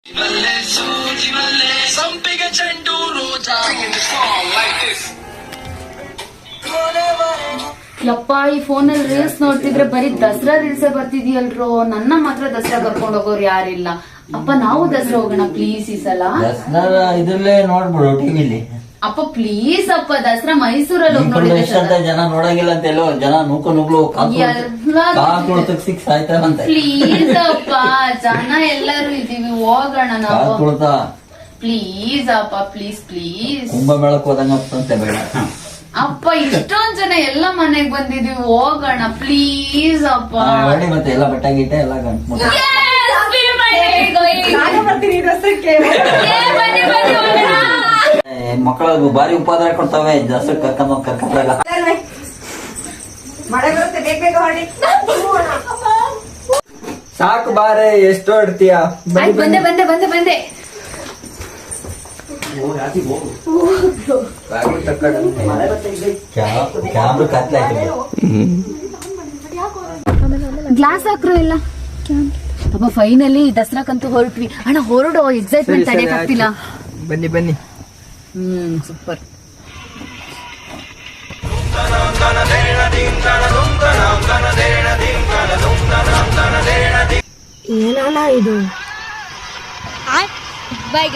ಯಪ್ಪ ಈ ಫೋನಲ್ಲಿ ರೀಲ್ಸ್ ನೋಡ್ತಿದ್ರೆ ಬರೀ ದಸರಾ ರೀಲ್ಸೇ ಬರ್ತಿದ್ಯಲ್ರೋ. ನನ್ನ ಮಾತ್ರ ದಸರಾ ಕರ್ಕೊಂಡು ಹೋಗೋರು ಯಾರಿಲ್ಲ. ಅಪ್ಪ ನಾವು ದಸರಾ ಹೋಗೋಣ ಪ್ಲೀಸ್ ಈ ಸಲ. ದಸರಾ ಇದ್ರಲ್ಲೇ ನೋಡ್ಬಿಡು ಟಿವಿಲಿ. ಅಪ್ಪ ಪ್ಲೀಸ್ ಅಪ್ಪ, ದಸರಾ ಮೈಸೂರಲ್ಲಿ ಜನ ನೋಡಂಗಿಲ್ಲ ಅಂತ ಎಲ್ಲೋ ಜನ ನುಗ್ಲು ಸಿಕ್ಸ್ ಆಯ್ತಾರಂತೆ. ಪ್ಲೀಸ್ ಅಪ್ಪ, ಜನ ಎಲ್ಲರೂ ಇದೀವಿ, ಹೋಗೋಣ ನಾವು. ಪ್ಲೀಸ್ ಅಪ್ಪ, ಪ್ಲೀಸ್ ಪ್ಲೀಸ್. ಕುಂಭಮೇಳಕ್ಕೆ ಹೋದಂಗಂತೆ ಬೇಡ ಅಪ್ಪ, ಇಷ್ಟೊಂದ್ ಜನ ಎಲ್ಲ ಮನೆಗ್ ಬಂದಿದೀವಿ, ಹೋಗೋಣ ಪ್ಲೀಸ್ ಅಪ್ಪ. ಮತ್ತೆ ಎಲ್ಲ ಬಟ್ಟೆ ಗಿಟ್ಟೆ ಎಲ್ಲ ಮಕ್ಕಳು ಬಾರಿ ಉಪದ್ರ ಕೊಡ್ತಾವೆ ದಸರಾ ಕರ್ಕೊಂಡಾಗ. ಸಾಕು ಬಾರೆ, ಎಷ್ಟು ಹೊಡ್ತೀಯ? ಬಂದೆ ಬಂದೆ ಬಂದೆ ಬಂದೆ. ಕ್ಯಾಮ್ರಾ ಕತ್ಲಾಯ್ತು. ಗ್ಲಾಸ್ ಹಾಕ್ರು ಎಲ್ಲ. ಅಪ್ಪ ಫೈನಲಿ ದಸರಾಕ್ಕಂತೂ ಹೊರಟ್ವಿ ಅಣ್ಣ. ಹೊರಡು, ಎಕ್ಸೈಟ್ಮೆಂಟ್ ತಡೆಯಕ್ ಆಗ್ತಿಲ್ಲ. ಬನ್ನಿ ಬನ್ನಿ. ಸೂಪರ್. ಏನಲ್ಲ ಇದು? ಬೈಗ